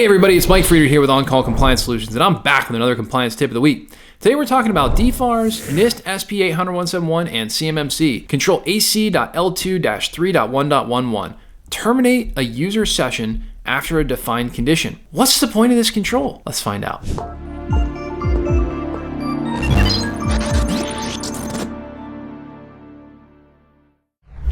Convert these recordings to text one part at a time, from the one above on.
Hey everybody, it's Mike Frieder here with On-Call Compliance Solutions, and I'm back with another compliance tip of the week. Today we're talking about DFARS, NIST SP800-171, and CMMC Control AC.L2-3.1.11. Terminate a user session after a defined condition. What's the point of this control? Let's find out.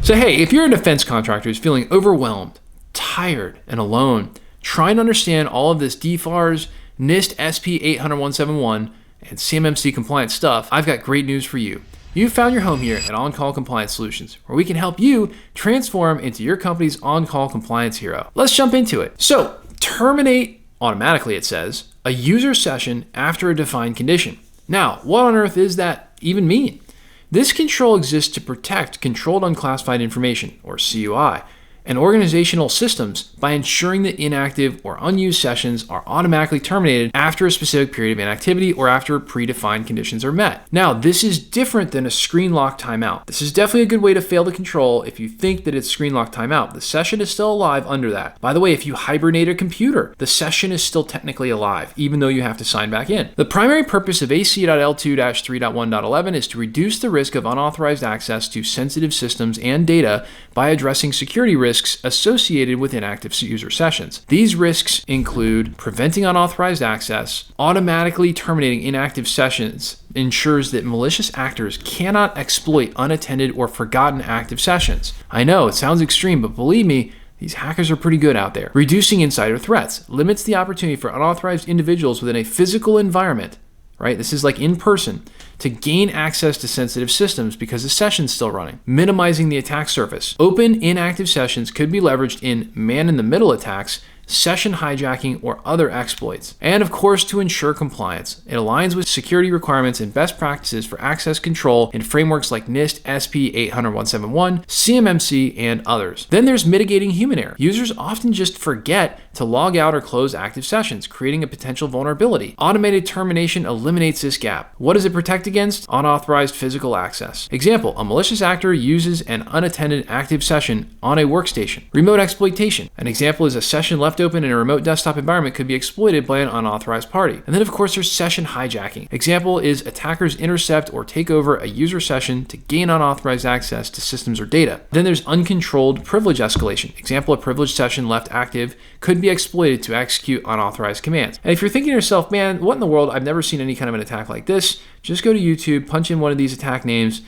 So hey, if you're a defense contractor who's feeling overwhelmed, tired, and alone, trying to understand all of this DFARS, NIST SP800-171, and CMMC compliance stuff, I've got great news for you. You've found your home here at On-Call Compliance Solutions, where we can help you transform into your company's on-call compliance hero. Let's jump into it. So, terminate, automatically it says, a user session after a defined condition. Now, what on earth does that even mean? This control exists to protect controlled unclassified information, or CUI, and organizational systems by ensuring that inactive or unused sessions are automatically terminated after a specific period of inactivity or after predefined conditions are met. Now, this is different than a screen lock timeout. This is definitely a good way to fail the control if you think that it's screen lock timeout. The session is still alive under that. By the way, if you hibernate a computer, the session is still technically alive, even though you have to sign back in. The primary purpose of AC.L2-3.1.11 is to reduce the risk of unauthorized access to sensitive systems and data by addressing security risks associated with inactive user sessions. These risks include preventing unauthorized access, automatically terminating inactive sessions ensures that malicious actors cannot exploit unattended or forgotten active sessions. I know, it sounds extreme, but believe me, these hackers are pretty good out there. Reducing insider threats limits the opportunity for unauthorized individuals within a physical environment, right? This is like in person, to gain access to sensitive systems because the session's still running. Minimizing the attack surface. Open inactive sessions could be leveraged in man-in-the-middle attacks, session hijacking, or other exploits. And of course, to ensure compliance. It aligns with security requirements and best practices for access control in frameworks like NIST SP800-171, CMMC, and others. Then there's mitigating human error. Users often just forget to log out or close active sessions, creating a potential vulnerability. Automated termination eliminates this gap. What does it protect against? Unauthorized physical access. Example, a malicious actor uses an unattended active session on a workstation. Remote exploitation. An example is a session left open in a remote desktop environment could be exploited by an unauthorized party. And then of course there's session hijacking. Example is attackers intercept or take over a user session to gain unauthorized access to systems or data. Then there's uncontrolled privilege escalation. Example, a privileged session left active could be exploited to execute unauthorized commands. And if you're thinking to yourself, man, what in the world? I've never seen any kind of an attack like this. Just go to YouTube, punch in one of these attack names,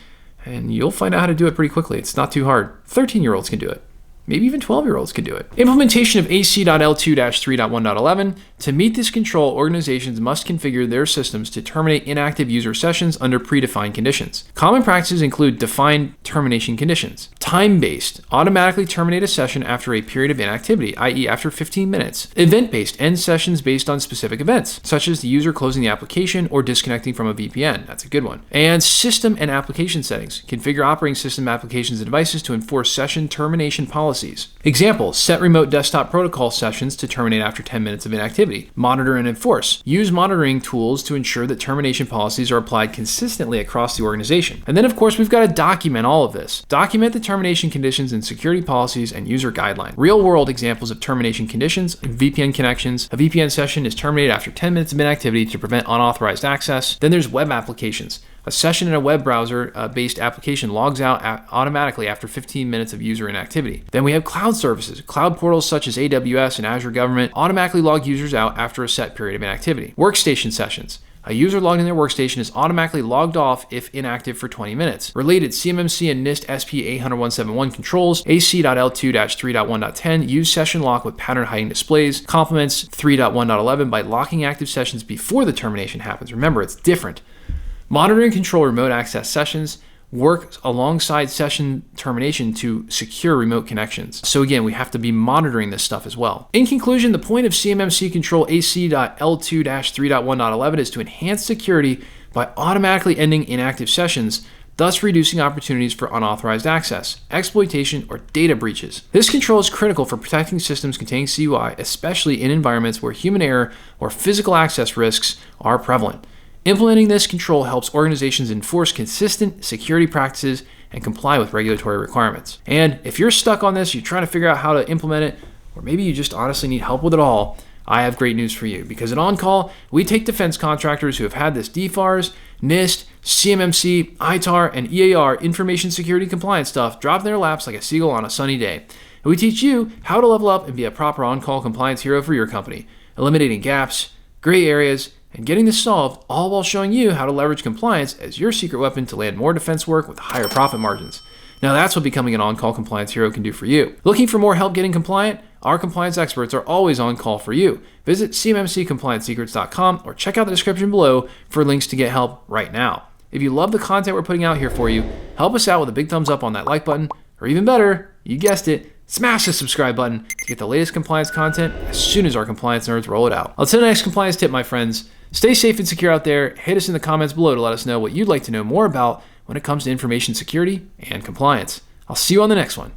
and you'll find out how to do it pretty quickly. It's not too hard. 13-year-olds can do it. Maybe even 12-year-olds can do it. Implementation of AC.L2-3.1.11. To meet this control, organizations must configure their systems to terminate inactive user sessions under predefined conditions. Common practices include defined termination conditions. Time-based, automatically terminate a session after a period of inactivity, i.e. after 15 minutes. Event-based, end sessions based on specific events, such as the user closing the application or disconnecting from a VPN. That's a good one. And system and application settings. Configure operating system applications and devices to enforce session termination policies. Examples, set remote desktop protocol sessions to terminate after 10 minutes of inactivity. Monitor and enforce. Use monitoring tools to ensure that termination policies are applied consistently across the organization. And then of course, we've got to document all of this. Document the termination conditions and security policies and user guidelines. Real world examples of termination conditions, VPN connections. A VPN session is terminated after 10 minutes of inactivity to prevent unauthorized access. Then there's web applications. A session in a web browser-based application logs out automatically after 15 minutes of user inactivity. Then we have cloud services. Cloud portals such as AWS and Azure Government automatically log users out after a set period of inactivity. Workstation sessions. A user logged in their workstation is automatically logged off if inactive for 20 minutes. Related, CMMC and NIST SP800-171 controls AC.L2-3.1.10 use session lock with pattern hiding displays, complements 3.1.11 by locking active sessions before the termination happens. Remember, it's different. Monitor and control remote access sessions, work alongside session termination to secure remote connections. So again, we have to be monitoring this stuff as well. In conclusion, the point of CMMC Control AC.L2-3.1.11 is to enhance security by automatically ending inactive sessions, thus reducing opportunities for unauthorized access, exploitation, or data breaches. This control is critical for protecting systems containing CUI, especially in environments where human error or physical access risks are prevalent. Implementing this control helps organizations enforce consistent security practices and comply with regulatory requirements. And if you're stuck on this, you're trying to figure out how to implement it, or maybe you just honestly need help with it all, I have great news for you, because at On Call, we take defense contractors who have had this DFARS, NIST, CMMC, ITAR, and EAR information security compliance stuff drop in their laps like a seagull on a sunny day. And we teach you how to level up and be a proper on-call compliance hero for your company, eliminating gaps, gray areas, and getting this solved, all while showing you how to leverage compliance as your secret weapon to land more defense work with higher profit margins. Now that's what becoming an on-call compliance hero can do for you. Looking for more help getting compliant? Our compliance experts are always on call for you. Visit CMMCComplianceSecrets.com or check out the description below for links to get help right now. If you love the content we're putting out here for you, help us out with a big thumbs up on that like button, or even better, you guessed it, smash the subscribe button to get the latest compliance content as soon as our compliance nerds roll it out. Until the next compliance tip, my friends, stay safe and secure out there. Hit us in the comments below to let us know what you'd like to know more about when it comes to information security and compliance. I'll see you on the next one.